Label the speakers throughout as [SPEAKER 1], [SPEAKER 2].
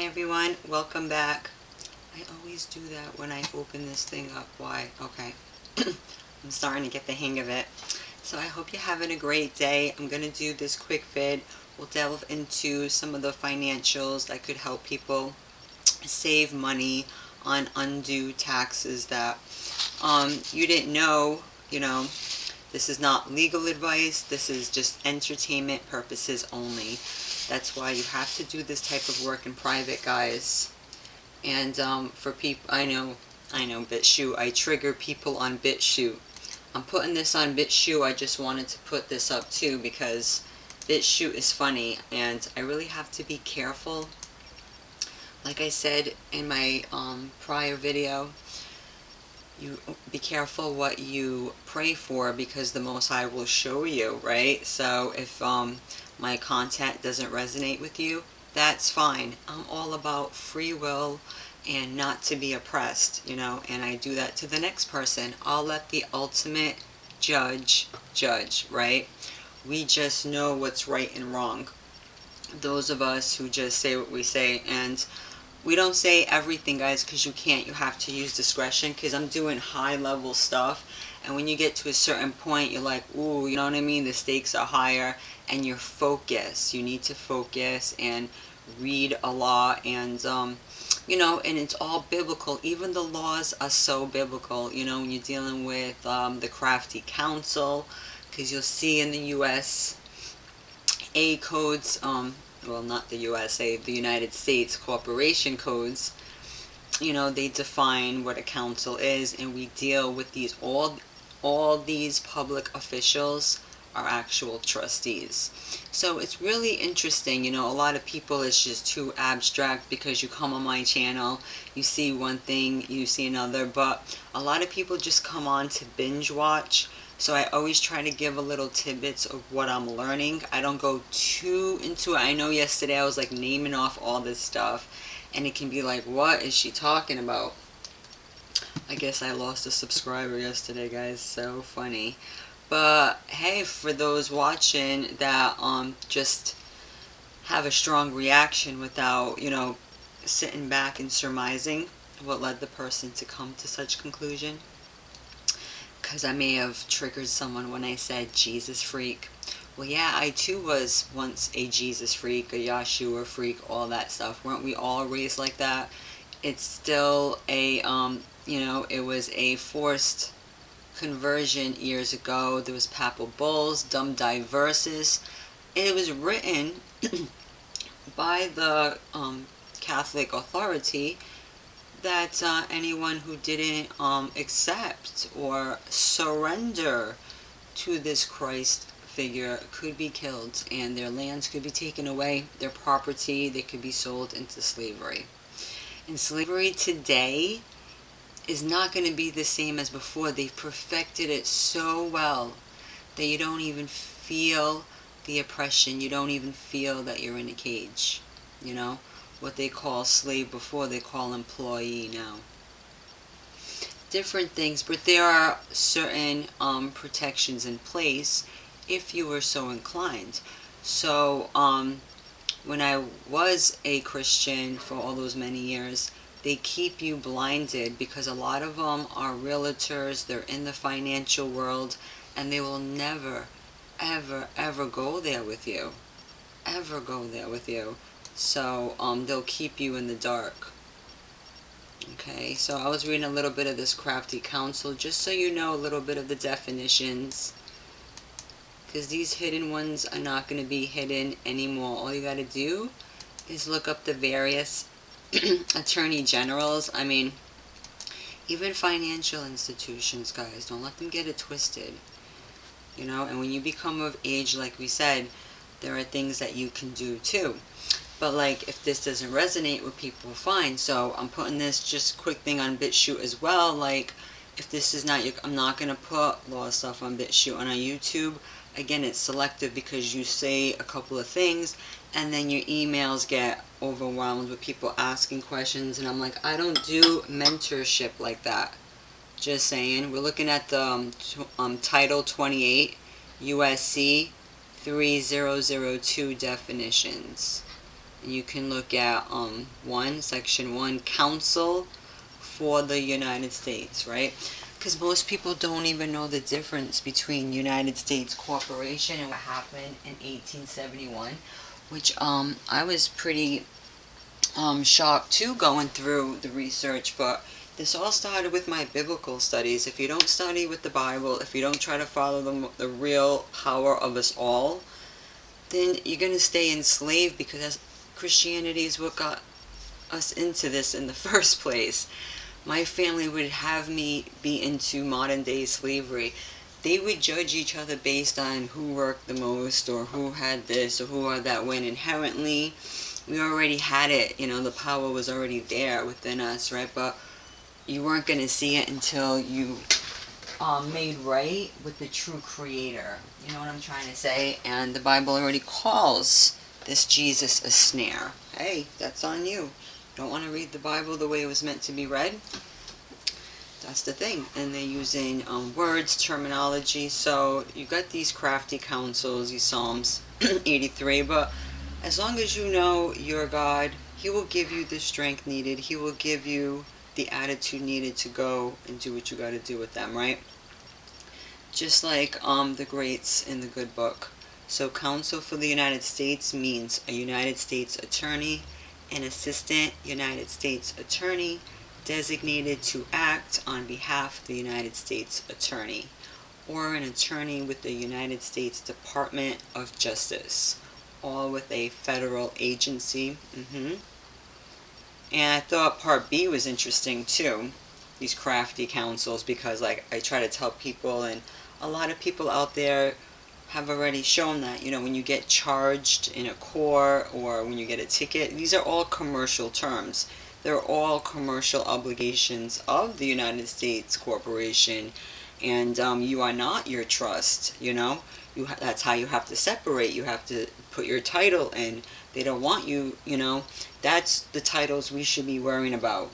[SPEAKER 1] everyone, welcome back. I always do that when I open this thing up. Why? Okay. I'm starting to get the hang of it. So I hope you're having a great day. I'm going to do this quick vid. We'll delve into some of the financials that could help people save money on undue taxes that you didn't know. This is not legal advice. This is just entertainment purposes only. That's why you have to do this type of work in private, guys. And for people, I know, BitChute. I trigger people on BitChute. I'm putting this on BitChute. I just wanted to put this up too because BitChute is funny, and I really have to be careful. Like I said in my prior video, you be careful what you pray for because the Most High will show you, right? So if my content doesn't resonate with you, that's fine. I'm all about free will and not to be oppressed, and I do that to the next person. I'll let the ultimate judge, right? We just know what's right and wrong. Those of us who just say what we say, and we don't say everything, guys, because you can't. You have to use discretion, because I'm doing high level stuff, and when you get to a certain point, you're like, ooh, you know what I mean? The stakes are higher, and you're focused. You need to focus and read a lot, and and it's all biblical. Even the laws are so biblical, when you're dealing with the crafty council, because you'll see in the USA codes, well, not the USA, the United States corporation codes, they define what a council is, and we deal with these, all these public officials are actual trustees. So it's really interesting. A lot of people, it's just too abstract because you come on my channel, you see one thing, you see another, but a lot of people just come on to binge watch. So I always try to give a little tidbits of what I'm learning. I don't go too into it. I know yesterday I was like naming off all this stuff, and it can be like, what is she talking about? I guess I lost a subscriber yesterday, guys. So funny. But hey, for those watching that just have a strong reaction without, sitting back and surmising what led the person to come to such conclusion, because I may have triggered someone when I said Jesus freak. Well, yeah, I too was once a Jesus freak, a Yahshua freak, all that stuff. Weren't we all raised like that? It's still a, it was a forced conversion years ago. There was papal bulls, dumb diverses. It was written by the Catholic authority that anyone who didn't accept or surrender to this Christ figure could be killed, and their lands could be taken away, their property, they could be sold into slavery. And slavery today is not going to be the same as before. They've perfected it so well that you don't even feel the oppression. You don't even feel that you're in a cage. What they call slave before, they call employee now. Different things, but there are certain protections in place if you were so inclined. So when I was a Christian for all those many years, they keep you blinded because a lot of them are realtors, they're in the financial world, and they will never, ever, ever go there with you. Ever go there with you. So they'll keep you in the dark. Okay, so I was reading a little bit of this crafty counsel just so you know a little bit of the definitions, because these hidden ones are not going to be hidden anymore. All you got to do is look up the various attorney generals. I mean, even financial institutions, guys, don't let them get it twisted. And when you become of age, like we said, there are things that you can do too. But like, if this doesn't resonate with people, fine. So I'm putting this just quick thing on BitChute as well. Like, if this is not your, I'm not going to put law stuff on BitChute. And on YouTube, again, it's selective because you say a couple of things and then your emails get overwhelmed with people asking questions. And I'm like, I don't do mentorship like that. Just saying. We're looking at the Title 28 USC 3002 definitions. You can look at section 1, Council for the United States, right? Because most people don't even know the difference between United States Corporation and what happened in 1871, which I was pretty shocked too going through the research, but this all started with my biblical studies. If you don't study with the Bible, if you don't try to follow the real power of us all, then you're going to stay enslaved, because Christianity is what got us into this in the first place. My family would have me be into modern day slavery. They would judge each other based on who worked the most, or who had this, or who had that, when inherently we already had it. The power was already there within us, right? But you weren't going to see it until you made right with the true creator. You know what I'm trying to say? And the Bible already calls this Jesus a snare. Hey, that's on you. Don't want to read the Bible the way it was meant to be read? That's the thing. And they're using words, terminology. So you got these crafty counsels, these Psalms 83. But as long as you know your God, He will give you the strength needed. He will give you the attitude needed to go and do what you got to do with them, right? Just like the greats in the good book. So counsel for the United States means a United States attorney, an assistant United States attorney designated to act on behalf of the United States attorney, or an attorney with the United States Department of Justice, all with a federal agency. And I thought part B was interesting too, these crafty counsels, because like I try to tell people, and a lot of people out there have already shown that, when you get charged in a court, or when you get a ticket, these are all commercial terms. They're all commercial obligations of the United States Corporation, and you are not your trust. That's how you have to separate. You have to put your title in. They don't want you. That's the titles we should be worrying about.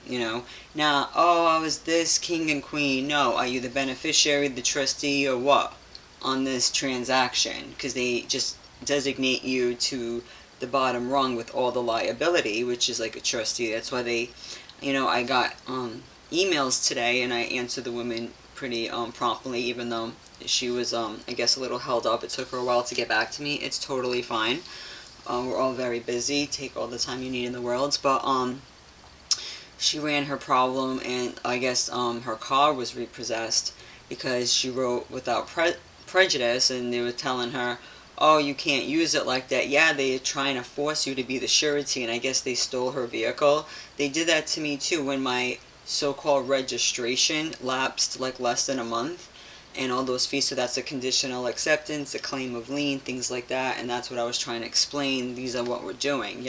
[SPEAKER 1] Now, I was this king and queen. No, are you the beneficiary, the trustee, or what on this transaction? Because they just designate you to the bottom rung with all the liability, which is like a trustee. That's why they, I got emails today, and I answered the woman pretty promptly, even though she was, I guess, a little held up. It took her a while to get back to me. It's totally fine. We're all very busy. Take all the time you need in the world. But she ran her problem, and I guess her car was repossessed because she wrote without prejudice, and they were telling her, oh, you can't use it like that. Yeah, they're trying to force you to be the surety, and I guess they stole her vehicle. They did that to me too when my so-called registration lapsed like less than a month, and all those fees. So that's a conditional acceptance, a claim of lien, things like that. And that's what I was trying to explain. These are what we're doing,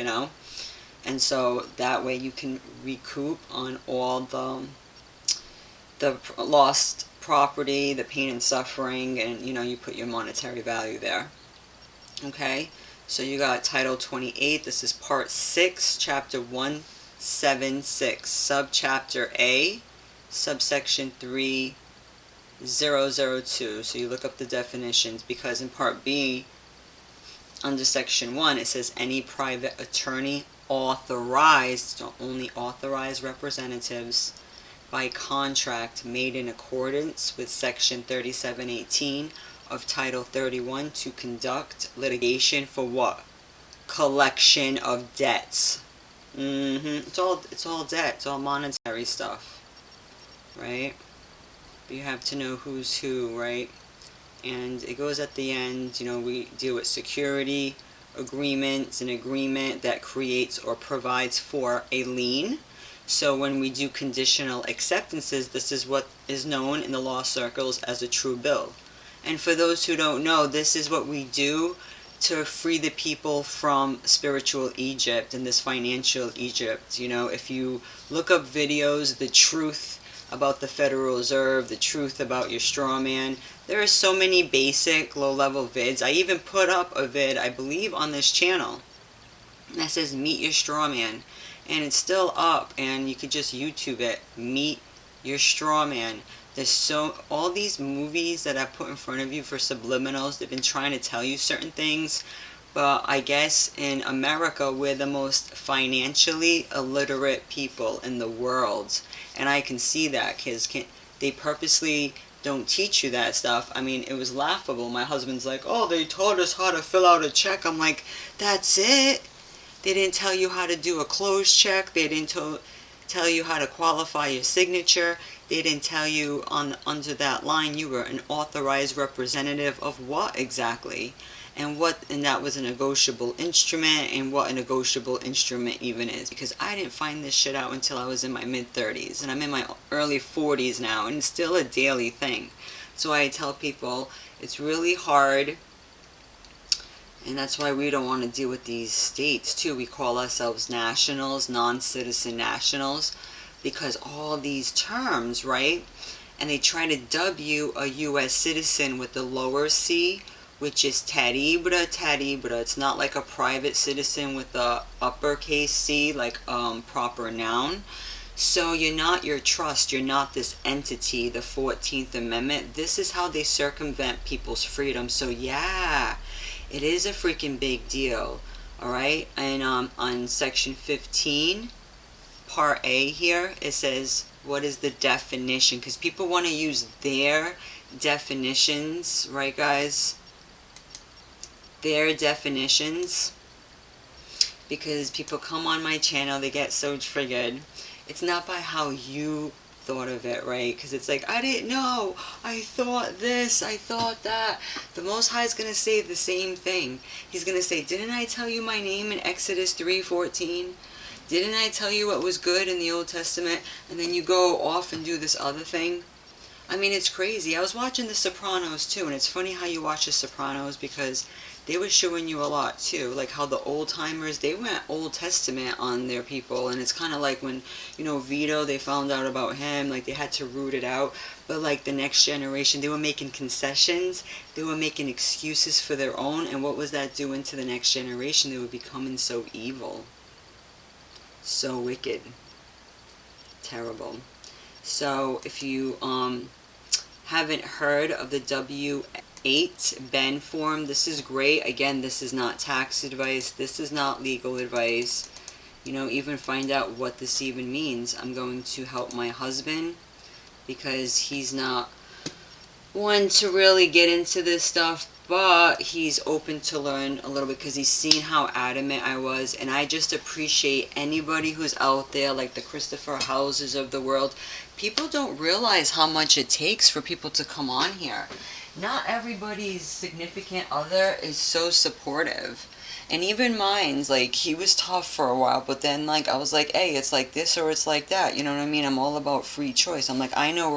[SPEAKER 1] and so that way you can recoup on all the lost property, the pain and suffering, and you put your monetary value there. Okay, so you got Title 28. This is Part 6, Chapter 176, Subchapter A, Subsection 3002. So you look up the definitions, because in Part B, under Section 1, it says any private attorney authorized, so only authorized representatives by contract made in accordance with Section 3718 of Title 31 to conduct litigation for what? Collection of debts. It's all debt. It's all monetary stuff, right? But you have to know who's who, right? And it goes at the end. We deal with security agreements, an agreement that creates or provides for a lien. So when we do conditional acceptances, this is what is known in the law circles as a true bill. And for those who don't know, this is what we do to free the people from spiritual Egypt and this financial Egypt. If you look up videos, the truth about the Federal Reserve, the truth about your straw man, there are so many basic low-level vids. I even put up a vid, I believe, on this channel that says meet your straw man, and it's still up, and you could just YouTube it, meet your straw man. There's all these movies that I put in front of you for subliminals. They've been trying to tell you certain things But I guess in America, we're the most financially illiterate people in the world. And I can see that because they purposely don't teach you that stuff. I mean, it was laughable. My husband's like, oh, they taught us how to fill out a check. I'm like, that's it? They didn't tell you how to do a closed check. They didn't tell you how to qualify your signature. They didn't tell you on under that line you were an authorized representative of what exactly, and that was a negotiable instrument, and what a negotiable instrument even is, because I didn't find this shit out until I was in my mid-30s, and I'm in my early 40s now, and it's still a daily thing. So I tell people it's really hard. And that's why we don't want to deal with these states too. We call ourselves nationals, non-citizen nationals, because all these terms, right? And they try to dub you a U.S. citizen with the lower C, which is terrible, terrible. It's not like a private citizen with the uppercase C, like proper noun. So you're not your trust. You're not this entity, the 14th Amendment. This is how they circumvent people's freedom. So yeah, it is a freaking big deal. Alright? And on section 15, part A here, it says, what is the definition? Because people want to use their definitions, right guys? Their definitions. Because people come on my channel, they get so triggered. It's not by how you thought of it, right? Because it's like, I didn't know, I thought this, I thought that. The Most High is going to say the same thing. He's going to say, didn't I tell you my name in Exodus 3:14? Didn't I tell you what was good in the Old Testament? And then you go off and do this other thing. I mean, it's crazy. I was watching The Sopranos too, and it's funny how you watch The Sopranos, because they were showing you a lot too, like how the old timers, they went Old Testament on their people. And it's kind of like when, you know, Vito, they found out about him, like they had to root it out. But like the next generation, they were making concessions, they were making excuses for their own. And what was that doing to the next generation? They were becoming so evil, so wicked, terrible. So if you haven't heard of the W8 Ben form, this is great. Again, this is not tax advice, this is not legal advice. You know, even find out what this even means. I'm going to help my husband, because he's not one to really get into this stuff, but he's open to learn a little bit because he's seen how adamant I was. And I just appreciate anybody who's out there, like the Christopher Houses of the world. People don't realize how much it takes for people to come on here. Not everybody's significant other is so supportive. And even mine's, like, he was tough for a while, but then, like, I was like, hey, it's like this or it's like that. You know what I mean? I'm all about free choice. I'm like, I know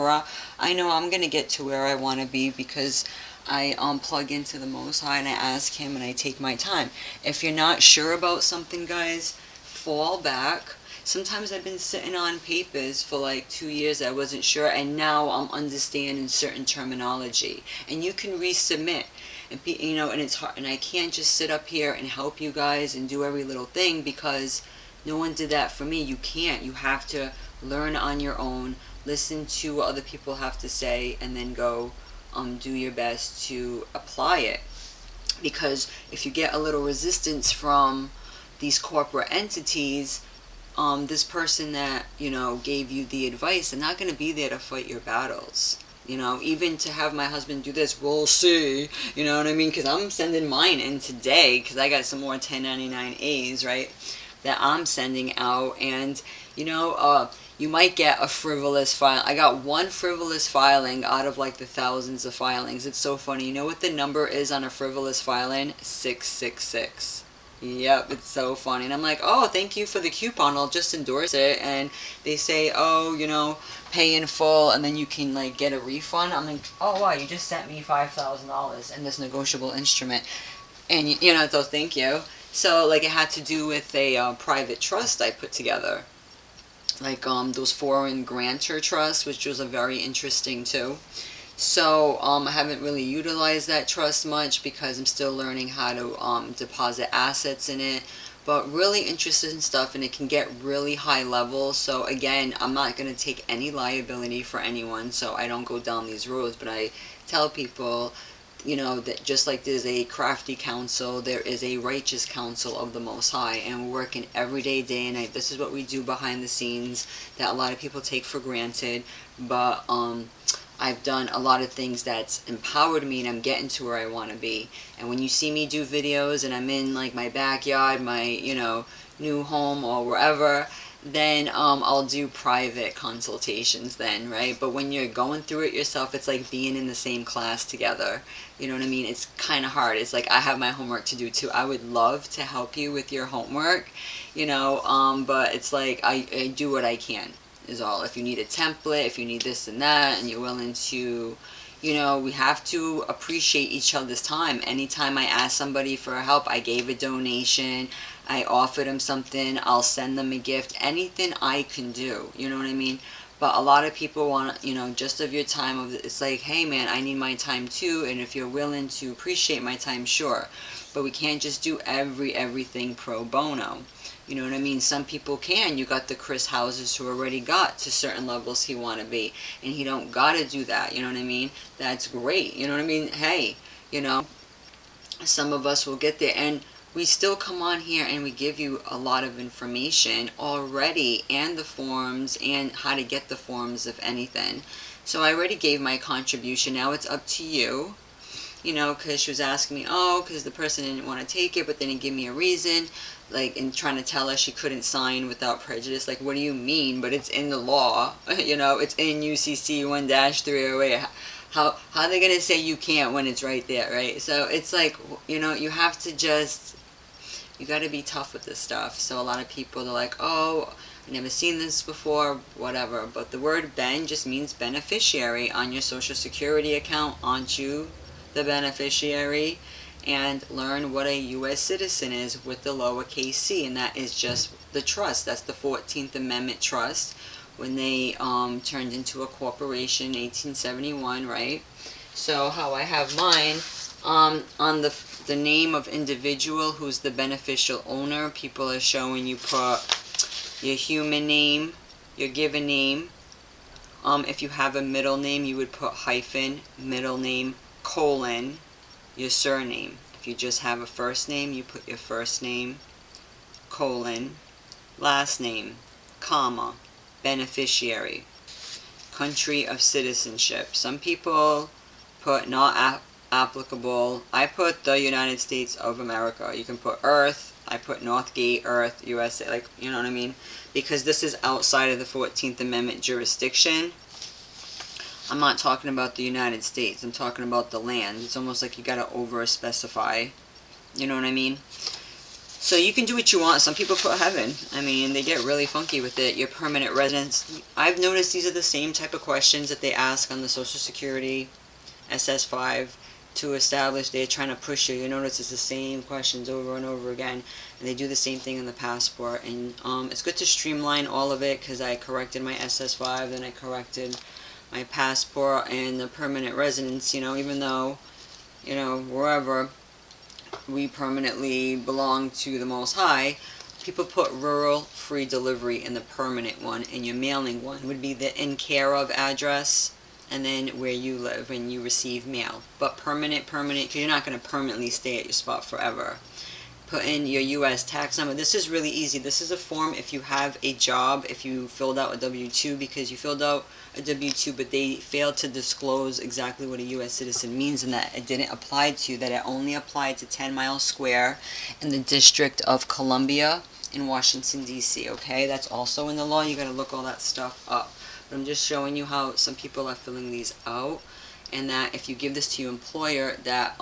[SPEAKER 1] I'm going to get to where I want to be, because I plug into the Most High and I ask Him and I take my time. If you're not sure about something, guys, fall back. Sometimes I've been sitting on papers for like 2 years I wasn't sure, and now I'm understanding certain terminology. And you can resubmit. And you know, and it's hard, and I can't just sit up here and help you guys and do every little thing, because no one did that for me. You can't. You have to learn on your own, listen to what other people have to say, and then go do your best to apply it. Because if you get a little resistance from these corporate entities, this person that, you know, gave you the advice, they're not going to be there to fight your battles. You know, even to have my husband do this, we'll see, you know what I mean? Because I'm sending mine in today, because I got some more 1099As, right, that I'm sending out. And, you know, you might get a frivolous file. I got one frivolous filing out of like the thousands of filings. It's so funny. You know what the number is on a frivolous filing? 666. Yep, it's so funny. And I'm like, oh, thank you for the coupon, I'll just endorse it. And they say, oh, you know, pay in full and then you can like get a refund. I'm like, oh wow, you just sent me $5,000 in this negotiable instrument. And you know, so thank you. So like, it had to do with a private trust I put together, like those foreign grantor trusts, which was a very interesting too. So I haven't really utilized that trust much, because I'm still learning how to deposit assets in it. But really interesting stuff, and it can get really high level. So again, I'm not going to take any liability for anyone, so I don't go down these roads. But I tell people, that just like there's a crafty counsel, there is a righteous counsel of the Most High, and we're working every day and night. This is what we do behind the scenes that a lot of people take for granted, but I've done a lot of things that's empowered me, and I'm getting to where I want to be. And when you see me do videos and I'm in like my backyard, my new home or wherever, then I'll do private consultations then, right? But when you're going through it yourself, it's like being in the same class together. You know what I mean? It's kind of hard. It's like I have my homework to do too. I would love to help you with your homework, but it's like I do what I can is all. If you need a template, if you need this and that, and you're willing to, we have to appreciate each other's time. Anytime I ask somebody for help, I gave a donation, I offered them something, I'll send them a gift, anything I can do, you know what I mean? But a lot of people want, just of your time. It's like, hey man, I need my time too, and if you're willing to appreciate my time, sure. But we can't just do everything pro bono. You know what I mean? Some people can. You got the Chris Houses who already got to certain levels he want to be, and he don't got to do that. You know what I mean? That's great. You know what I mean? Hey, some of us will get there, and we still come on here and we give you a lot of information already, and the forms, and how to get the forms, if anything. So I already gave my contribution. Now it's up to you. Because she was asking me, because the person didn't want to take it, but they didn't give me a reason, and trying to tell her she couldn't sign without prejudice. Like, what do you mean? But it's in the law, it's in UCC 1-308. How are they going to say you can't when it's right there, right? So it's like, you have to just, you got to be tough with this stuff. So a lot of people, they're like, oh, I've never seen this before, whatever. But the word Ben just means beneficiary on your Social Security account. Aren't you the beneficiary? And learn what a U.S. citizen is with the lowercase c, and that is just the trust. That's the 14th Amendment trust, when they turned into a corporation in 1871, right? So how I have mine, on the name of individual who's the beneficial owner, people are showing you put your human name, your given name. If you have a middle name, you would put hyphen, middle name, colon, your surname. If you just have a first name, you put your first name, colon, last name, comma, beneficiary, country of citizenship. Some people put not applicable. I put the United States of America. You can put Earth. I put Northgate, Earth, USA, like, you know what I mean? Because this is outside of the 14th Amendment jurisdiction. I'm not talking about the United States. I'm talking about the land. It's almost like you gotta over-specify. You know what I mean? So you can do what you want. Some people put heaven. I mean, they get really funky with it. Your permanent residence. I've noticed these are the same type of questions that they ask on the Social Security SS5 to establish. They're trying to push you. You notice it's the same questions over and over again. And they do the same thing in the passport. And it's good to streamline all of it, because I corrected my SS5, then I corrected my passport and the permanent residence, even though, wherever we permanently belong to the Most High, people put rural free delivery in the permanent one, and your mailing one would be the in care of address, and then where you live and you receive mail. But permanent, because you're not going to permanently stay at your spot forever. Put in your U.S. tax number. This is really easy. This is a form if you have a job, if you filled out a W-2, because you filled out a W-2 but they failed to disclose exactly what a U.S. citizen means, and that it didn't apply to you, that it only applied to 10 Mile Square in the District of Columbia in Washington, D.C., okay? That's also in the law. You got to look all that stuff up. But I'm just showing you how some people are filling these out. And that if you give this to your employer, that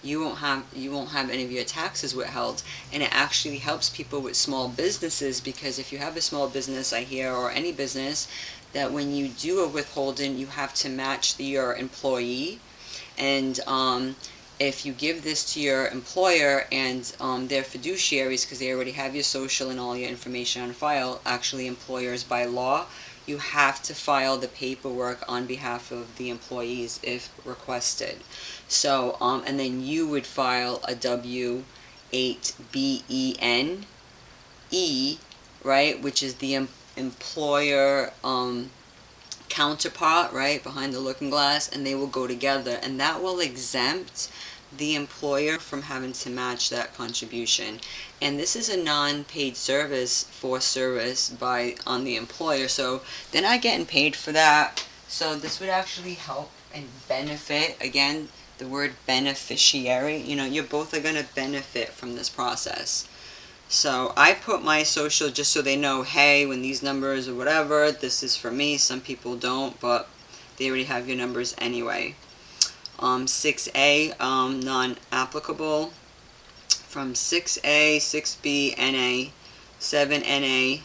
[SPEAKER 1] you won't have any of your taxes withheld. And it actually helps people with small businesses, because if you have a small business, I hear, or any business, that when you do a withholding, you have to match your employee. And if you give this to your employer and their fiduciaries, because they already have your social and all your information on file, actually employers by law, you have to file the paperwork on behalf of the employees if requested. So, and then you would file a W-8-BEN-E, right, which is the employer counterpart, right, behind the looking glass, and they will go together, and that will exempt the employer from having to match that contribution. And this is a non-paid service for service by on the employer, so they're not getting paid for that. So this would actually help and benefit, again, the word beneficiary, you both are going to benefit from this process. So I put my social just so they know, hey, when these numbers or whatever, this is for me. Some people don't, but they already have your numbers anyway. 6A, non-applicable. From 6A, 6B, NA, 7NA,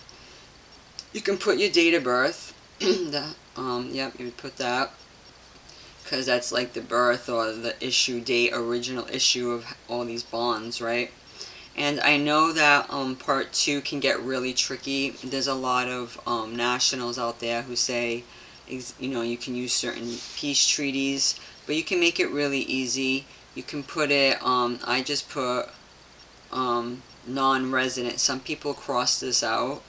[SPEAKER 1] you can put your date of birth. Yep, you would put that, because that's like the birth or the issue date, original issue of all these bonds, right? And I know that part 2 can get really tricky. There's a lot of nationals out there who say, you can use certain peace treaties, but you can make it really easy. You can put it, I just put non-resident. Some people cross this out.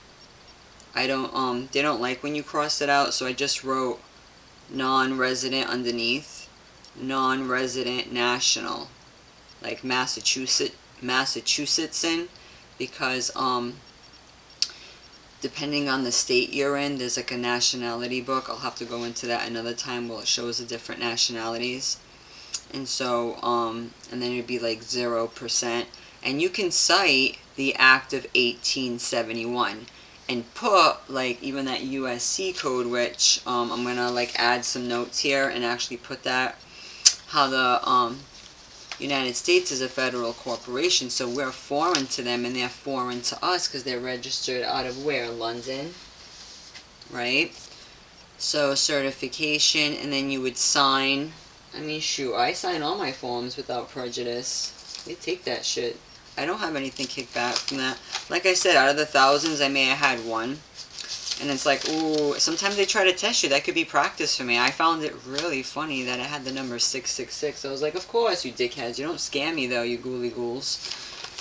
[SPEAKER 1] I don't, they don't like when you cross it out, so I just wrote non-resident underneath, non-resident national, like Massachusettsan, because depending on the state you're in, there's like a nationality book. I'll have to go into that another time where it shows the different nationalities. And so and then it'd be like 0%, and you can cite the Act of 1871 and put like even that USC code, which I'm gonna like add some notes here and actually put that, how the United States is a federal corporation, so we're foreign to them and they're foreign to us because they're registered out of where? London, right? So certification, and then you would sign. I mean, shoot, I sign all my forms without prejudice. They take that shit. I don't have anything kicked back from that. Like I said, out of the thousands, I may have had one. And it's like, ooh, sometimes they try to test you. That could be practice for me. I found it really funny that I had the number 666. I was like, of course, you dickheads. You don't scam me, though, you ghouly ghouls.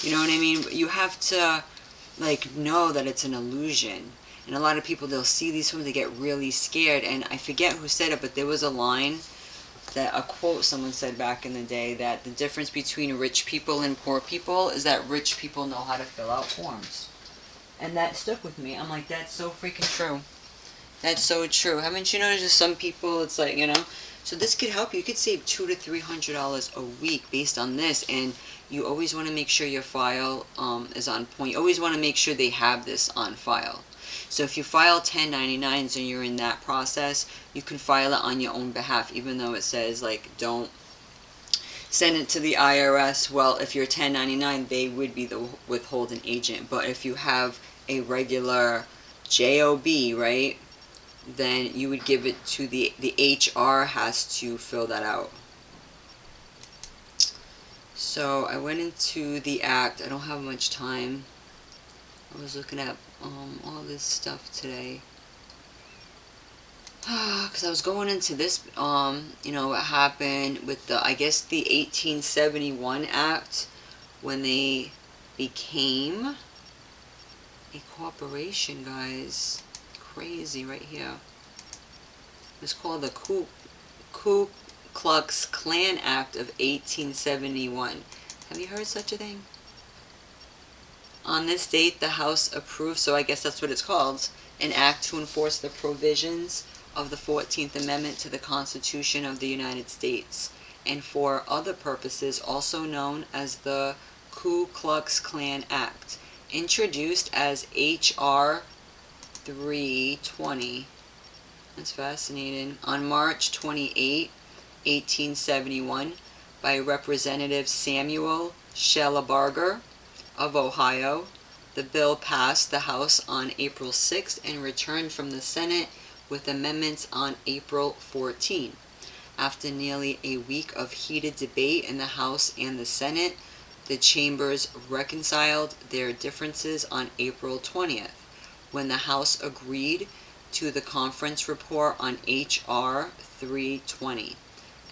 [SPEAKER 1] You know what I mean? But you have to, like, know that it's an illusion. And a lot of people, they'll see these films, they get really scared. And I forget who said it, but there was a line, that a quote someone said back in the day, that the difference between rich people and poor people is that rich people know how to fill out forms. And that stuck with me. I'm like, that's so freaking true. That's so true. Haven't you noticed some people, it's like, so this could help you. You could save $200 to $300 a week based on this, and you always want to make sure your file is on point. You always want to make sure they have this on file. So if you file 1099s and you're in that process, you can file it on your own behalf, even though it says, like, don't send it to the IRS. Well, if you're 1099, they would be the withholding agent. But if you have a regular JOB, right, then you would give it to the HR has to fill that out. So I went into the act. I don't have much time. I was looking at all this stuff today. Because I was going into this, what happened with the, I guess, the 1871 Act, when they became a corporation, guys. Crazy right here. It was called the Ku Klux Klan Act of 1871. Have you heard such a thing? On this date, the House approved, so I guess that's what it's called, an act to enforce the provisions of the 14th Amendment to the Constitution of the United States, and for other purposes also known as the Ku Klux Klan Act, introduced as H.R. 320. That's fascinating. On March 28, 1871, by Representative Samuel Shellabarger of Ohio. The bill passed the House on April 6 and returned from the Senate with amendments on April 14. After nearly a week of heated debate in the House and the Senate, the chambers reconciled their differences on April 20th, when the House agreed to the conference report on H.R. 320,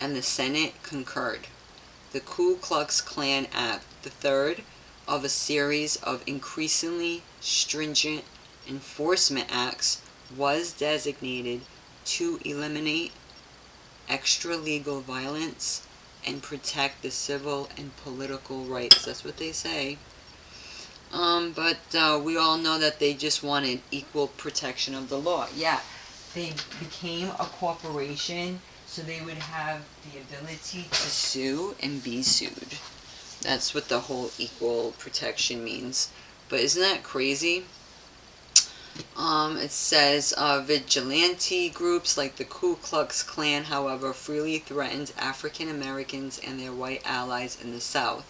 [SPEAKER 1] and the Senate concurred. The Ku Klux Klan Act, the third of a series of increasingly stringent enforcement acts, was designated to eliminate extra-legal violence and protect the civil and political rights. That's what they say. But we all know that they just wanted equal protection of the law. Yeah, they became a corporation so they would have the ability to sue and be sued. That's what the whole equal protection means. But isn't that crazy? It says vigilante groups like the Ku Klux Klan, however, freely threatened African Americans and their white allies in the South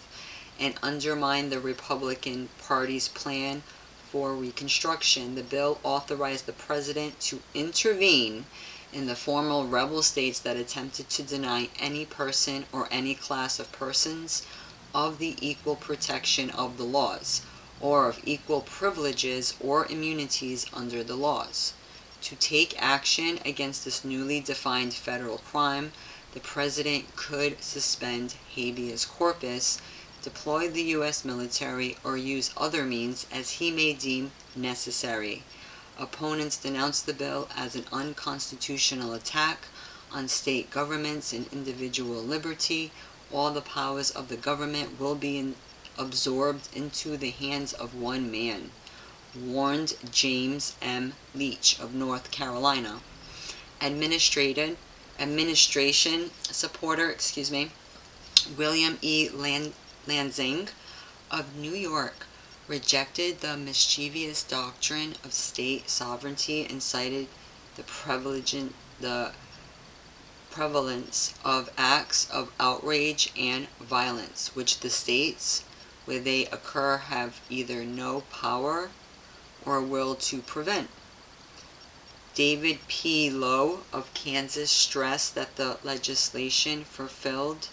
[SPEAKER 1] and undermined the Republican Party's plan for Reconstruction. The bill authorized the president to intervene in the former rebel states that attempted to deny any person or any class of persons of the equal protection of the laws, or of equal privileges or immunities under the laws. To take action against this newly defined federal crime, the president could suspend habeas corpus, deploy the U.S. military, or use other means as he may deem necessary. Opponents denounced the bill as an unconstitutional attack on state governments and individual liberty. All the powers of the government will be absorbed into the hands of one man, warned James M. Leach of North Carolina. Administration supporter, William E. Lansing of New York rejected the mischievous doctrine of state sovereignty and cited the prevalence of acts of outrage and violence, which the states where they occur have either no power or will to prevent. David P. Lowe of Kansas stressed that the legislation fulfilled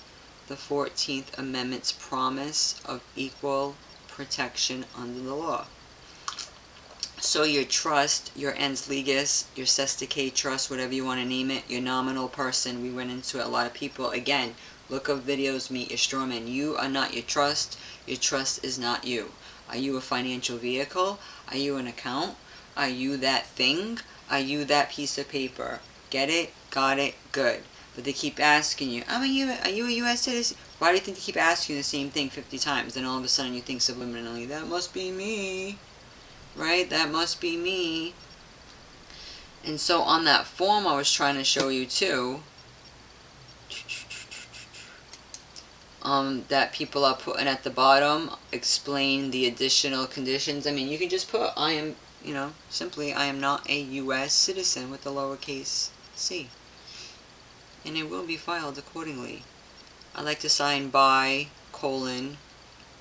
[SPEAKER 1] the 14th Amendment's promise of equal protection under the law. So your trust, your ens legis, your sesticate trust, whatever you want to name it, your nominal person, we went into it, a lot of people, again, look up videos, meet your strawman. You are not your trust is not you. Are you a financial vehicle? Are you an account? Are you that thing? Are you that piece of paper? Get it? Got it? Good. But they keep asking you, are you a U.S. citizen? Why do you think they keep asking you the same thing 50 times? Then all of a sudden you think subliminally, that must be me. Right? That must be me. And so on that form I was trying to show you too, that people are putting at the bottom, explain the additional conditions. I mean, you can just put, I am, simply, I am not a U.S. citizen with a lowercase c. And it will be filed accordingly. I like to sign by, colon,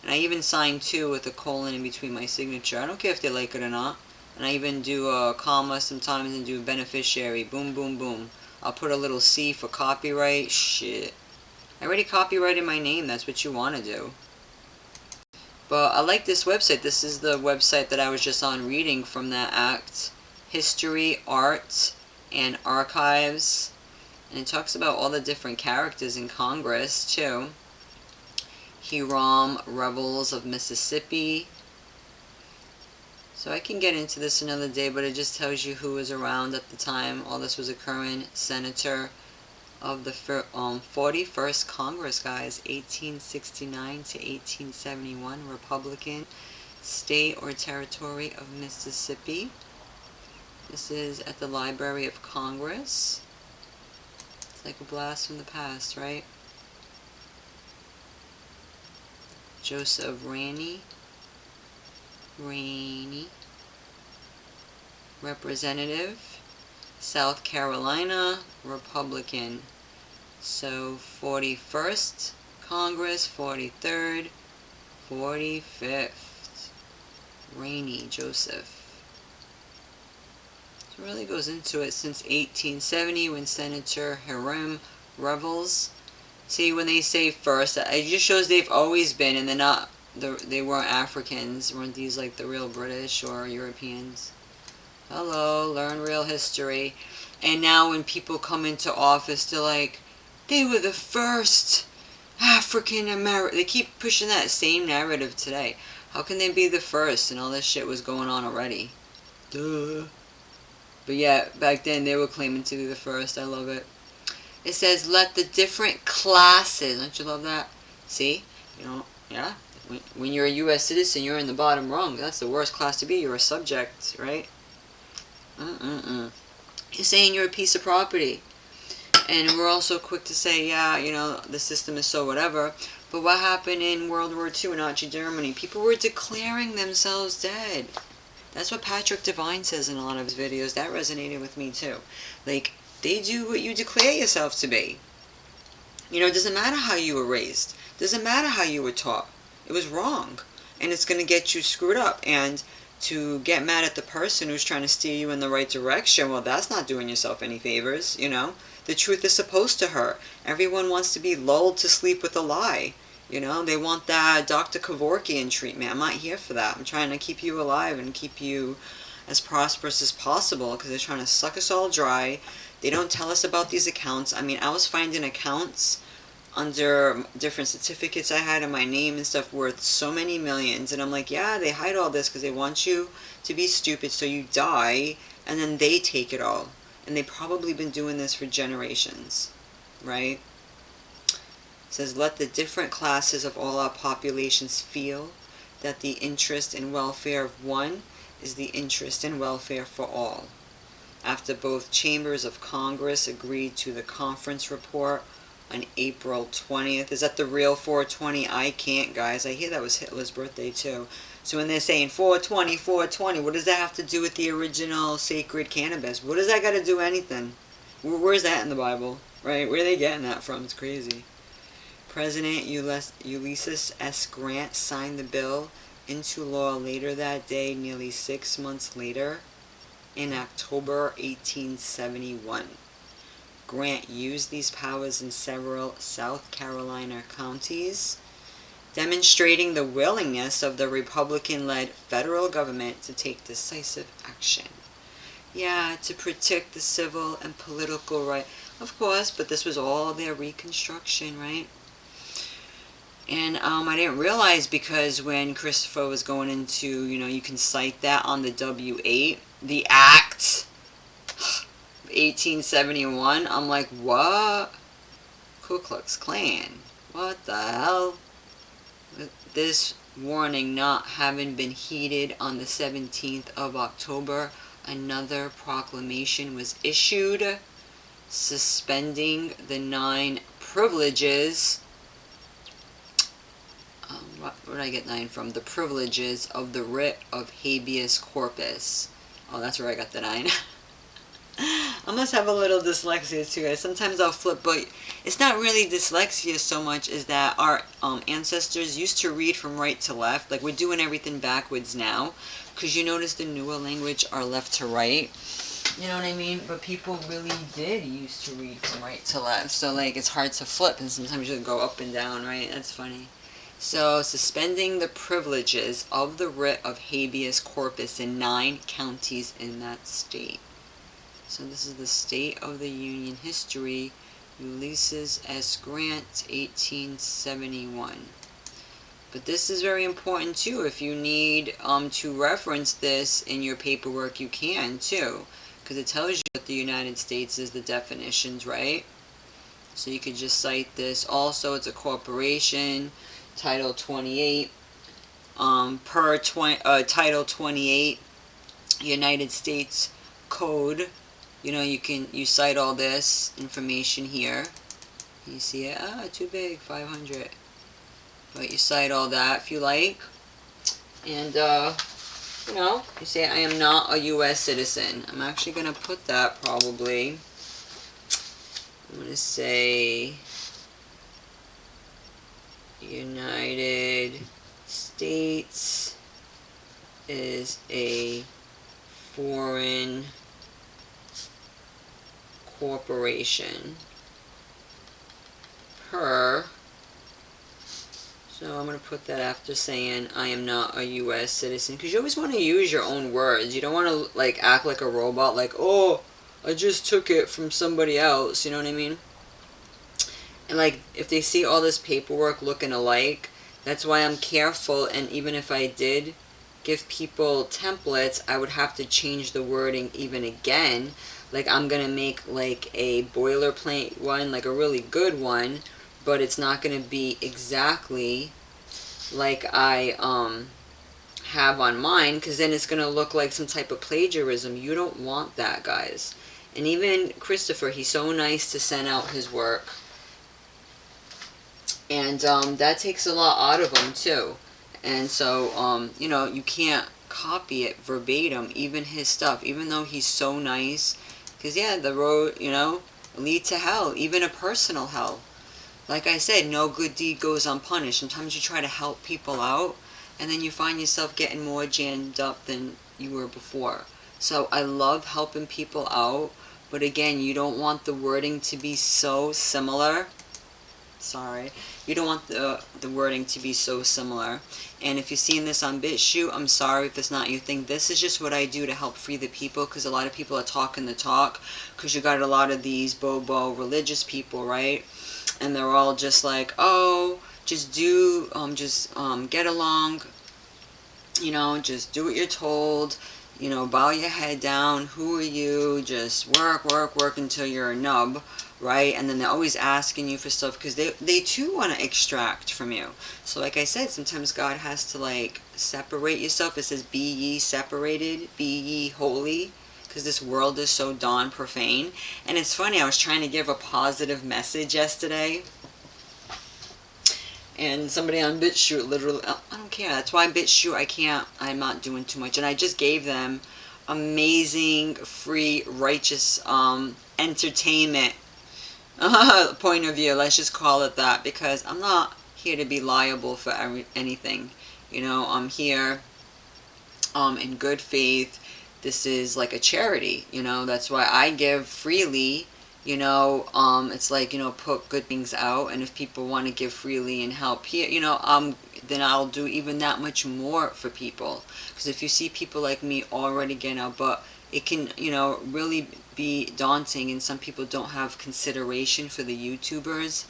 [SPEAKER 1] and I even sign too with a colon in between my signature. I don't care if they like it or not. And I even do a comma sometimes and do beneficiary. Boom, boom, boom. I'll put a little C for copyright. Shit. I already copyrighted my name. That's what you want to do. But I like this website. This is the website that I was just on reading from that act. History, Art, and Archives. And it talks about all the different characters in Congress too. Hiram, rebels of Mississippi. So I can get into this another day, but it just tells you who was around at the time all this was occurring. Senator of the 41st Congress, guys, 1869 to 1871, Republican, state or territory of Mississippi. This is at the Library of Congress. It's like a blast from the past, right? Joseph Rainey, Representative, South Carolina, Republican. So 41st Congress, 43rd, 45th, Rainey Joseph. So it really goes into it since 1870 when Senator Hiram Revels. See, when they say first, it just shows they've always been, and they're not, they weren't Africans. Weren't these like the real British or Europeans? Hello, learn real history. And now when people come into office, they're like, they were the first African American. They keep pushing that same narrative today. How can they be the first and all this shit was going on already? Duh. But yeah, back then they were claiming to be the first. I love it. It says, let the different classes. Don't you love that? See? You know, yeah. When you're a U.S. citizen, you're in the bottom rung. That's the worst class to be. You're a subject, right? You're saying you're a piece of property. And we're also quick to say, yeah, you know, the system is so whatever. But what happened in World War II in Nazi Germany? People were declaring themselves dead. That's what Patrick Devine says in a lot of his videos. That resonated with me too. Like, they do what you declare yourself to be. You know, it doesn't matter how you were raised. It doesn't matter how you were taught. It was wrong. And it's going to get you screwed up. And to get mad at the person who's trying to steer you in the right direction, well, that's not doing yourself any favors, you know. The truth is supposed to hurt. Everyone wants to be lulled to sleep with a lie. You know, they want that Dr. Kevorkian treatment. I'm not here for that. I'm trying to keep you alive and keep you as prosperous as possible because they're trying to suck us all dry. They don't tell us about these accounts. I mean, I was finding accounts under different certificates I had in my name and stuff worth so many millions. And I'm like, yeah, they hide all this because they want you to be stupid so you die and then they take it all. And they've probably been doing this for generations, right? It says, let the different classes of all our populations feel that the interest and welfare of one is the interest and welfare for all. After both chambers of Congress agreed to the conference report on April 20th. Is that the real 420? I can't, guys. I hear that was Hitler's birthday, too. So when they're saying 420, 420, what does that have to do with the original sacred cannabis? What does that got to do with anything? Where's that in the Bible? Right? Where are they getting that from? It's crazy. President Ulysses S. Grant signed the bill into law later that day, nearly 6 months later, in October 1871. Grant used these powers in several South Carolina counties, demonstrating the willingness of the Republican-led federal government to take decisive action. Yeah, to protect the civil and political right. Of course, but this was all their Reconstruction, right? And I didn't realize because when Christopher was going into, you know, you can cite that on the W-8, the Act 1871. I'm like, what? Ku Klux Klan. What the hell? This warning not having been heeded, on the 17th of October, another proclamation was issued suspending the 9 privileges. Where did I get 9 from? The privileges of the writ of habeas corpus. Oh, that's where I got the 9. I must have a little dyslexia too, guys. Sometimes I'll flip, but it's not really dyslexia so much as that our ancestors used to read from right to left. Like, we're doing everything backwards now. Because you notice the newer language are left to right. You know what I mean? But people really did used to read from right to left. So, like, it's hard to flip, and sometimes you go up and down, right? That's funny. So, suspending the privileges of the writ of habeas corpus in 9 counties in that state. So this is the State of the Union history, Ulysses S. Grant, 1871. But this is very important too. If you need to reference this in your paperwork, you can too. Because it tells you what the United States is, the definitions, right? So you could just cite this. Also, it's a corporation, Title 28. Title 28, United States Code. You know, you cite all this information here. You see it? Ah, too big, 500. But you cite all that if you like. And, you know, you say, I am not a U.S. citizen. I'm actually going to put that probably. I'm going to say United States is a foreign corporation per. So I'm going to put that after saying I am not a U.S. citizen, because you always want to use your own words. You don't want to like act like a robot, like, oh, I just took it from somebody else, you know what I mean? And like, if they see all this paperwork looking alike, that's why I'm careful. And even if I did give people templates, I would have to change the wording even again. Like, I'm gonna make like a boilerplate one, like a really good one, but it's not gonna be exactly like I have on mine, because then it's gonna look like some type of plagiarism. You don't want that, guys. And even Christopher, he's so nice to send out his work, and that takes a lot out of him too. And so you know, you can't copy it verbatim, even his stuff, even though he's so nice. Because yeah, the road, you know, lead to hell, even a personal hell. Like I said, no good deed goes unpunished. Sometimes you try to help people out, and then you find yourself getting more jammed up than you were before. So I love helping people out, but again, you don't want the wording to be so similar. Sorry. You don't want the wording to be so similar. And if you're seeing this on BitChute, I'm sorry if it's not your thing. This is just what I do to help free the people, because a lot of people are talking the talk, because you got a lot of these bobo religious people, right? And they're all just like, oh, just do, get along, you know, just do what you're told, you know, bow your head down, who are you, just work, work, work until you're a nub, right? And then they're always asking you for stuff, because they too want to extract from you. So like I said, sometimes God has to like separate yourself. It says, be ye separated, be ye holy, because this world is so darn profane. And it's funny, I was trying to give a positive message yesterday, and somebody on BitChute literally, I don't care. That's why BitChute, I'm not doing too much. And I just gave them amazing, free, righteous entertainment point of view. Let's just call it that, because I'm not here to be liable for anything. You know, I'm here in good faith. This is like a charity, you know. That's why I give freely. You know, it's like, you know, put good things out, and if people want to give freely and help here, you know, then I'll do even that much more for people. Because if you see people like me already getting out, but it can, you know, really be daunting, and some people don't have consideration for the YouTubers.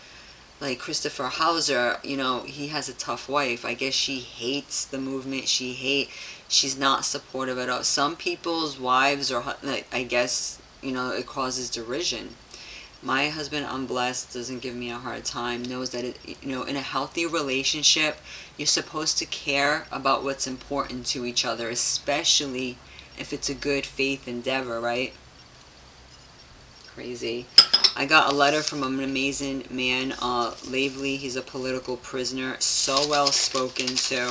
[SPEAKER 1] Like Christopher Hauser, you know, he has a tough wife. I guess she hates the movement. She's not supportive at all. Some people's wives are, I guess, you know, it causes derision. My husband, I'm blessed, doesn't give me a hard time, knows that, you know, in a healthy relationship, you're supposed to care about what's important to each other, especially if it's a good faith endeavor, right? Crazy. I got a letter from an amazing man, Lavely. He's a political prisoner, so well spoken too.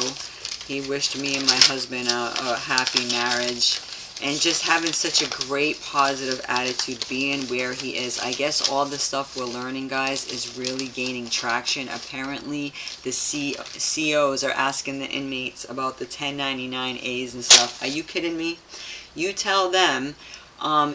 [SPEAKER 1] He wished me and my husband a happy marriage, and just having such a great positive attitude, being where he is. I guess all the stuff we're learning, guys, is really gaining traction. Apparently the COs are asking the inmates about the 1099As and stuff. Are you kidding me? You tell them,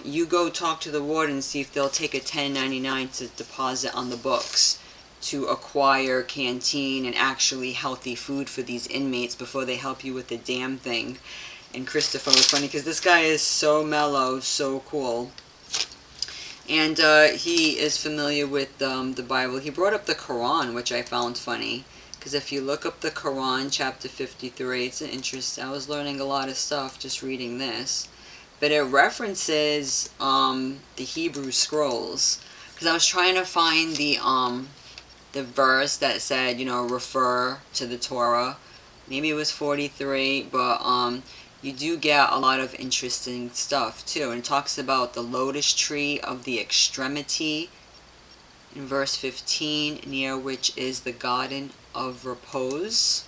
[SPEAKER 1] you go talk to the warden, see if they'll take a 1099 to deposit on the books to acquire canteen and actually healthy food for these inmates before they help you with the damn thing. And Christopher was funny, because this guy is so mellow, so cool. And he is familiar with the Bible. He brought up the Quran, which I found funny. Because if you look up the Quran, chapter 53, it's an interest. I was learning a lot of stuff just reading this. But it references the Hebrew scrolls. Because I was trying to find the verse that said, you know, refer to the Torah. Maybe it was 43, but you do get a lot of interesting stuff too. And it talks about the lotus tree of the extremity in verse 15, near which is the garden of repose.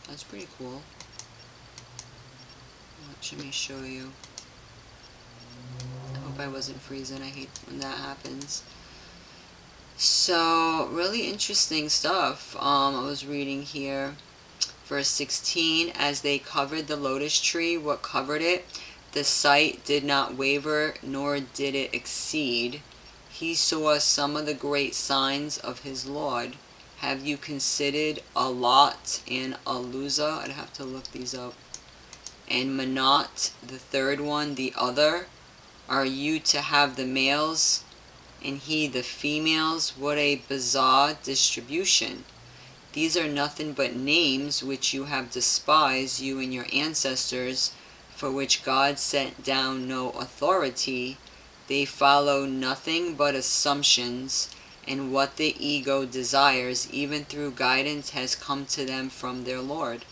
[SPEAKER 1] That's pretty cool. Let me show you. I hope I wasn't freezing. I hate when that happens. So, really interesting stuff. I was reading here. Verse 16, as they covered the lotus tree, what covered it? The sight did not waver, nor did it exceed. He saw some of the great signs of his Lord. Have you considered Alat and Aluza? I'd have to look these up. And Manat, the third one, the other. Are you to have the males, and he the females? What a bizarre distribution. These are nothing but names which you have despised, you and your ancestors, for which God sent down no authority. They follow nothing but assumptions, and what the ego desires, even through guidance, has come to them from their Lord.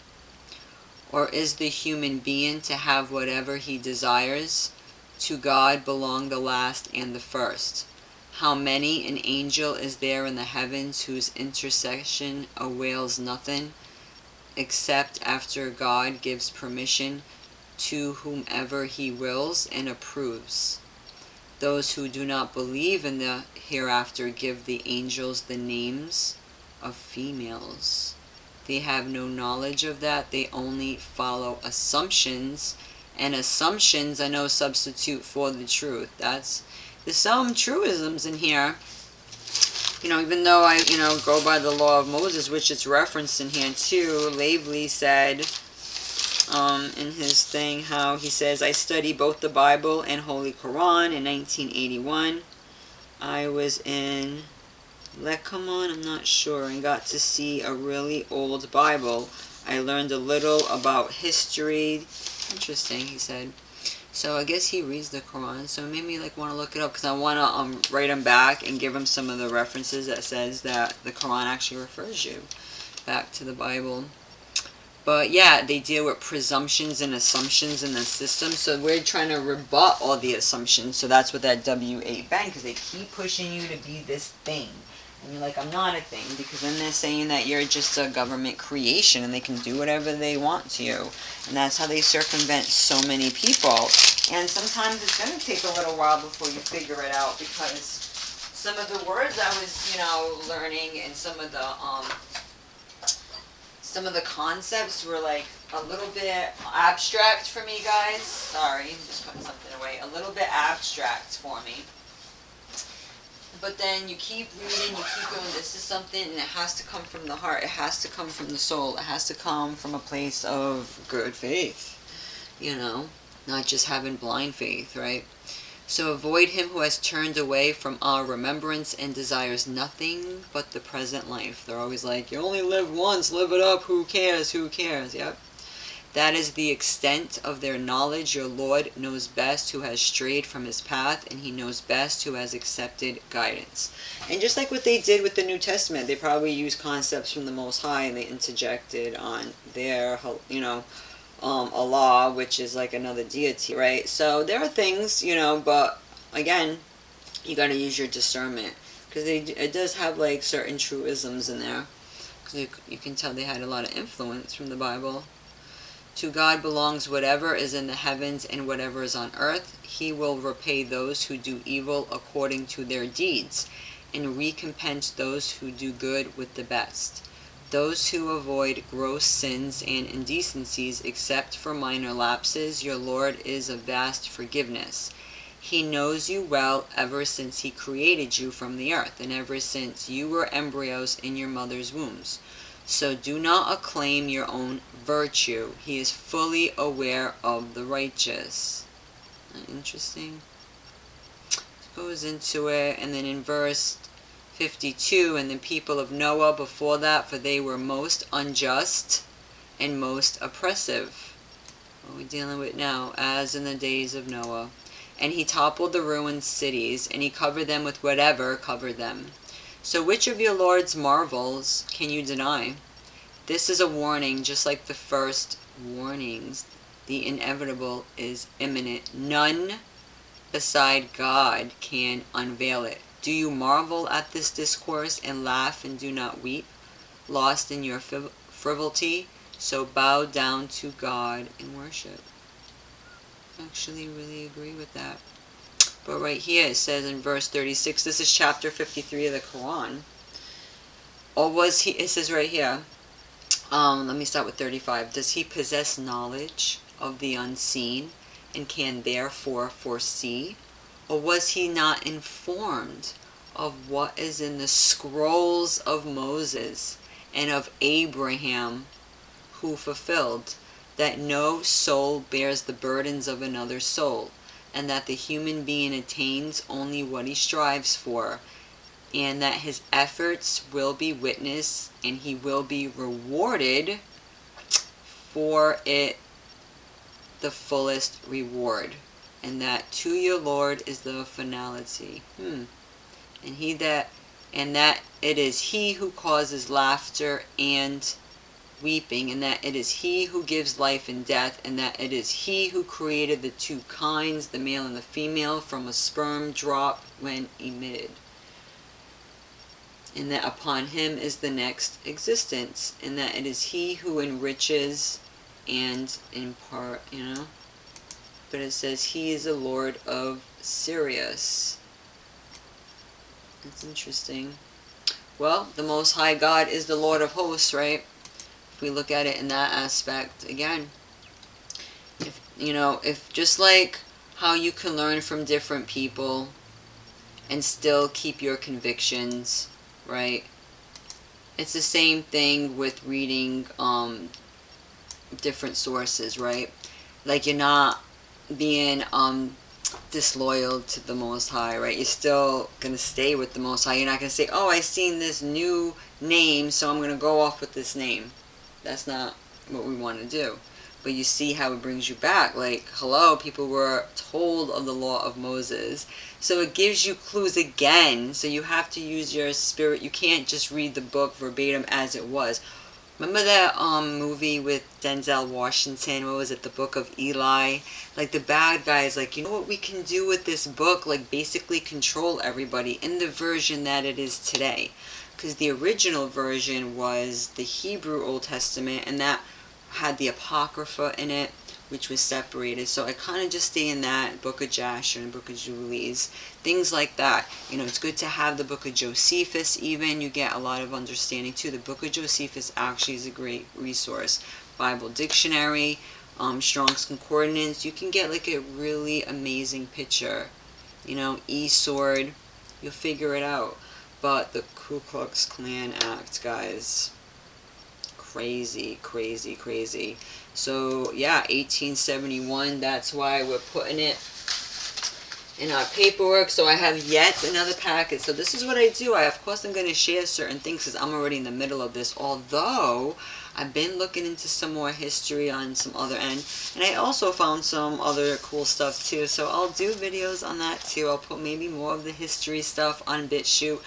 [SPEAKER 1] Or is the human being to have whatever he desires? To God belong the last and the first. How many an angel is there in the heavens whose intercession avails nothing, except after God gives permission to whomever he wills and approves. Those who do not believe in the hereafter give the angels the names of females. They have no knowledge of that. They only follow assumptions. And assumptions are no substitute for the truth. There's some truisms in here. Even though I, go by the law of Moses, which it's referenced in here too, Lavely said in his thing how he says, I study both the Bible and Holy Quran in 1981. I was in Lebanon, I'm not sure, and got to see a really old Bible. I learned a little about history. Interesting, he said. So I guess he reads the Quran, so it made me want to look it up, because I want to write him back and give him some of the references that says that the Quran actually refers you back to the Bible. But yeah, they deal with presumptions and assumptions in the system, so we're trying to rebut all the assumptions. So that's what that W8 bang, because they keep pushing you to be this thing. And you're like, I'm not a thing, because then they're saying that you're just a government creation and they can do whatever they want to you. And that's how they circumvent so many people. And sometimes it's going to take a little while before you figure it out, because some of the words I was, learning, and some of the concepts were a little bit abstract for me, guys. Sorry, I'm just putting something away. A little bit abstract for me. But then you keep reading, you keep going, this is something, and it has to come from the heart. It has to come from the soul. It has to come from a place of good faith. Not just having blind faith, right? So avoid him who has turned away from our remembrance and desires nothing but the present life. They're always like, you only live once, live it up, who cares, who cares, yep. That is the extent of their knowledge. Your Lord knows best who has strayed from his path, and he knows best who has accepted guidance. And just like what they did with the New Testament, they probably used concepts from the Most High, and they interjected on their, Allah, which is like another deity, right? So there are things, but again, you got to use your discernment, because it does have certain truisms in there, because you can tell they had a lot of influence from the Bible. To God belongs whatever is in the heavens and whatever is on earth. He will repay those who do evil according to their deeds, and recompense those who do good with the best. Those who avoid gross sins and indecencies, except for minor lapses, your Lord is of vast forgiveness. He knows you well ever since he created you from the earth, and ever since you were embryos in your mother's wombs. So do not acclaim your own virtue. He is fully aware of the righteous. Interesting. Goes into it, and then in verse 52, and the people of Noah before that, for they were most unjust and most oppressive. What are we dealing with now? As in the days of Noah. And he toppled the ruined cities, and he covered them with whatever covered them. So which of your Lord's marvels can you deny? This is a warning, just like the first warnings. The inevitable is imminent. None beside God can unveil it. Do you marvel at this discourse and laugh and do not weep, lost in your frivolity? So bow down to God and worship. I actually really agree with that. But right here it says in verse 36, this is chapter 53 of the Quran. Or was he, it says right here, let me start with 35. Does he possess knowledge of the unseen and can therefore foresee? Or was he not informed of what is in the scrolls of Moses and of Abraham, who fulfilled that no soul bears the burdens of another soul, and that the human being attains only what he strives for, and that his efforts will be witnessed and he will be rewarded for it, the fullest reward, and that to your Lord is the finality. And that it is he who causes laughter and weeping, and that it is he who gives life and death, and that it is he who created the two kinds, the male and the female, from a sperm drop when emitted, and that upon him is the next existence, and that it is he who enriches and impart, but it says he is the Lord of Sirius. That's interesting. Well, the Most High God is the Lord of hosts, right? If we look at it in that aspect, again, if just like how you can learn from different people and still keep your convictions, right? It's the same thing with reading different sources, right? Like, you're not being disloyal to the Most High, right? You're still gonna stay with the Most High. You're not gonna say, oh, I seen this new name, so I'm gonna go off with this name. That's not what we want to do. But you see how it brings you back. Like, hello, people were told of the law of Moses, so it gives you clues again. So you have to use your spirit. You can't just read the book verbatim as it was. Remember that movie with Denzel Washington? What was it? The Book of Eli? Like, the bad guy is like, you know what we can do with this book? Like, basically control everybody in the version that it is today. Because the original version was the Hebrew Old Testament, and that had the Apocrypha in it, which was separated. So I kind of just stay in that, Book of Jasher and Book of Jubilees, things like that. It's good to have the Book of Josephus even. You get a lot of understanding too. The Book of Josephus actually is a great resource. Bible Dictionary, Strong's Concordance. You can get like a really amazing picture. E-Sword. You'll figure it out. But the Ku Klux Klan Act, guys, crazy, crazy, crazy. So yeah, 1871, that's why we're putting it in our paperwork. So I have yet another packet. So this is what I do. Of course I'm going to share certain things because I'm already in the middle of this, although I've been looking into some more history on some other end, and I also found some other cool stuff too. So I'll do videos on that too. I'll put maybe more of the history stuff on BitChute.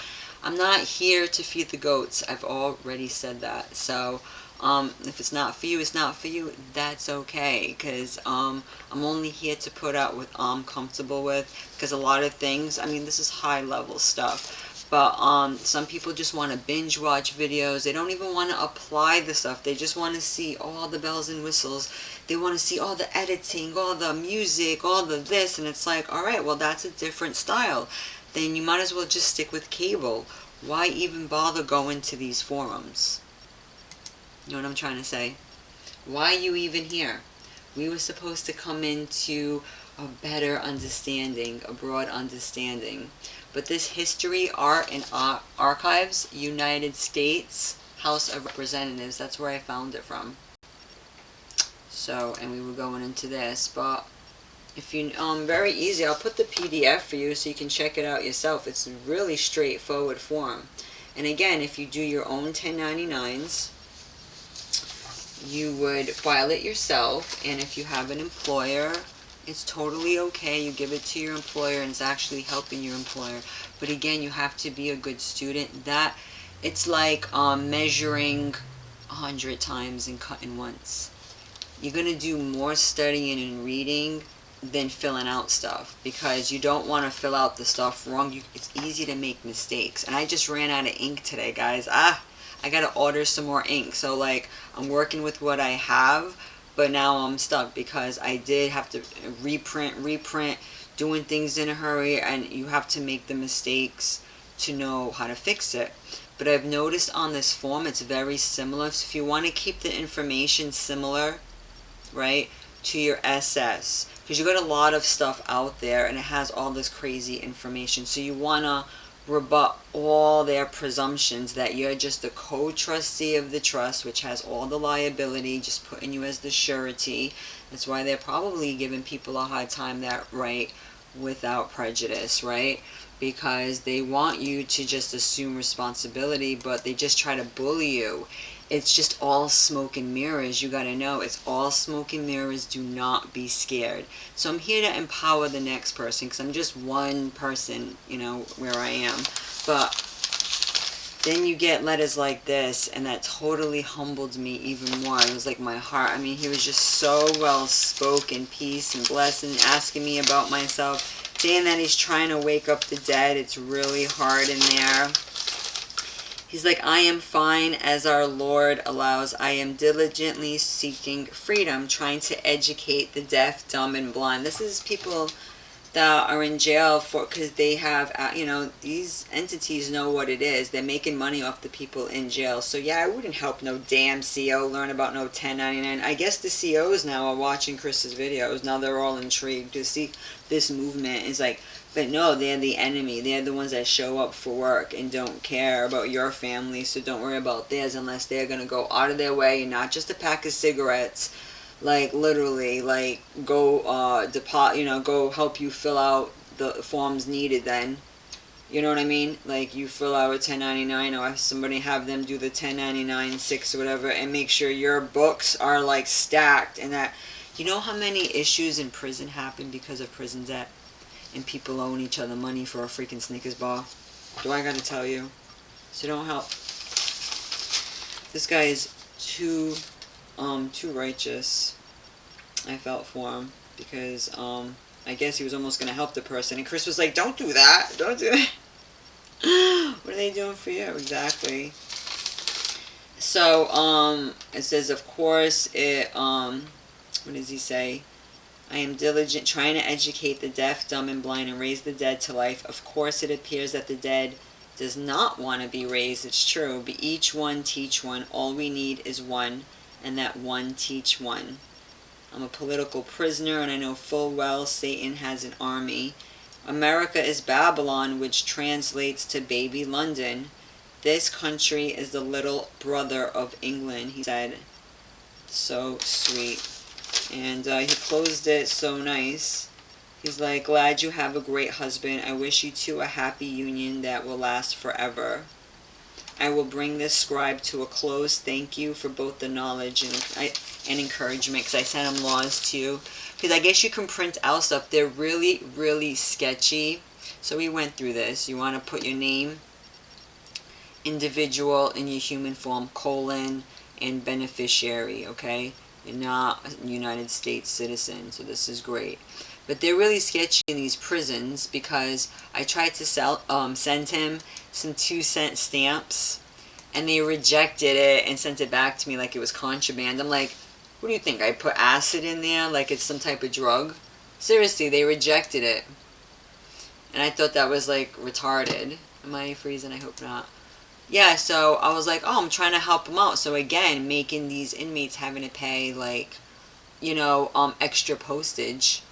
[SPEAKER 1] I'm not here to feed the goats. I've already said that. So if it's not for you, it's not for you. That's okay, because I'm only here to put out what I'm comfortable with, because a lot of things, this is high level stuff, but some people just want to binge watch videos. They don't even want to apply the stuff. They just want to see all the bells and whistles. They want to see all the editing, all the music, all the this, and it's like, alright, well, that's a different style. Then you might as well just stick with cable. Why even bother going to these forums? You know what I'm trying to say? Why are you even here? We were supposed to come into a better understanding, a broad understanding. But this History, Art, and Archives, United States House of Representatives, that's where I found it from. So, and we were going into this, but if you, very easy, I'll put the PDF for you so you can check it out yourself. It's a really straightforward form. And again, if you do your own 1099s, you would file it yourself, and if you have an employer, it's totally okay. You give it to your employer, and it's actually helping your employer. But again, you have to be a good student. That, it's like measuring 100 times and cutting once. You're going to do more studying and reading than filling out stuff, because you don't want to fill out the stuff wrong. It's easy to make mistakes, and I just ran out of ink today, guys. I gotta order some more ink. So like, I'm working with what I have, but now I'm stuck because I did have to reprint, doing things in a hurry, and you have to make the mistakes to know how to fix it. But I've noticed on this form it's very similar. So if you want to keep the information similar, right, to your SS, because you got a lot of stuff out there and it has all this crazy information, so you want to rebut all their presumptions that you're just a co-trustee of the trust, which has all the liability, just putting you as the surety. That's why they're probably giving people a hard time that, right, without prejudice, right? Because they want you to just assume responsibility, but they just try to bully you. It's just all smoke and mirrors. You gotta know, it's all smoke and mirrors. Do not be scared. So I'm here to empower the next person, because I'm just one person, you know, where I am. But then you get letters like this, and that totally humbled me even more. It was like my heart. I mean, he was just so well spoken, peace and blessing, asking me about myself, saying that he's trying to wake up the dead. It's really hard in there. He's like, I am fine as our Lord allows. I am diligently seeking freedom, trying to educate the deaf, dumb, and blind. This is people that are in jail for, because they have, you know, these entities know what it is. They're making money off the people in jail. So yeah, I wouldn't help no damn CO learn about no 1099. I guess the COs now are watching Chris's videos. Now they're all intrigued to see this movement. It's like, but no, they're the enemy. They're the ones that show up for work and don't care about your family. So don't worry about theirs unless they're going to go out of their way, not just a pack of cigarettes. Like, literally, like, go, you know, go help you fill out the forms needed then. You know what I mean? Like, you fill out a 1099, or somebody have them do the 1099-6 or whatever, and make sure your books are, like, stacked, and that, you know how many issues in prison happen because of prison debt? And people owing each other money for a freaking Snickers bar? Do I gotta tell you? So don't help. This guy is too righteous. I felt for him, because I guess he was almost going to help the person, and Chris was like, don't do that, don't do that. What are they doing for you? Exactly. So it says, of course, what does he say? I am diligent, trying to educate the deaf, dumb, and blind, and raise the dead to life. Of course, it appears that the dead does not want to be raised. It's true. But each one teach one. All we need is one, and that one teach one. I'm a political prisoner, and I know full well Satan has an army. America is Babylon, which translates to baby London. This country is the little brother of England, he said. So sweet. And he closed it so nice. He's like, glad you have a great husband. I wish you two a happy union that will last forever. I will bring this scribe to a close. Thank you for both the knowledge and encouragement, because I sent him laws too. Because I guess you can print out stuff. They're really, really sketchy. So we went through this. You want to put your name, individual in your human form, colon, and beneficiary, okay? You're not a United States citizen, so this is great. But they're really sketchy in these prisons, because I tried to send him some 2-cent stamps, and they rejected it and sent it back to me like it was contraband. I'm like, what do you think? I put acid in there like it's some type of drug? Seriously, they rejected it. And I thought that was like retarded. Am I freezing? I hope not. Yeah, so I was like, oh, I'm trying to help them out. So again, making these inmates having to pay, like, you know, extra postage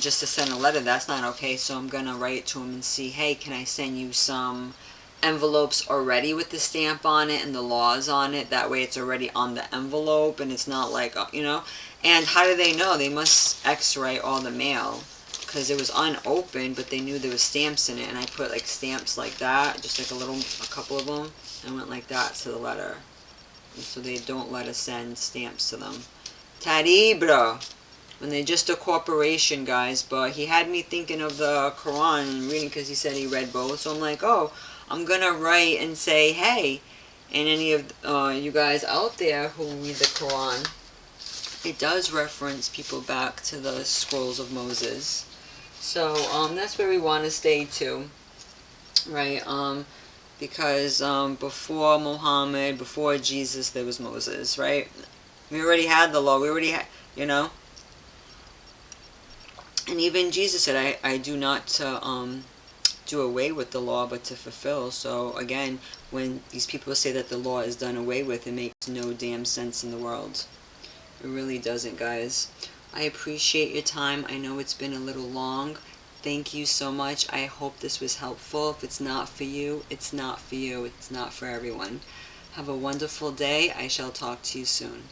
[SPEAKER 1] just to send a letter. That's not okay. So I'm going to write to him and see, hey, can I send you some envelopes already with the stamp on it and the laws on it? That way it's already on the envelope and it's not like, you know. And how do they know? They must x-ray all the mail, because it was unopened, but they knew there was stamps in it, and I put like stamps like that, just like a couple of them, and went like that to the letter, and so they don't let us send stamps to them. Terrible. When they're just a corporation, guys. But he had me thinking of the Quran and reading, because he said he read both, so I'm like, oh, I'm gonna write and say, hey, and any of you guys out there who read the Quran, it does reference people back to the scrolls of Moses. So that's where we want to stay to, right? Because before Muhammad, before Jesus, there was Moses, right? We already had the law. We already had, you know. And even Jesus said, I do not to do away with the law, but to fulfill. So again, when these people say that the law is done away with, it makes no damn sense in the world. It really doesn't, guys. I appreciate your time. I know it's been a little long. Thank you so much. I hope this was helpful. If it's not for you, it's not for you. It's not for everyone. Have a wonderful day. I shall talk to you soon.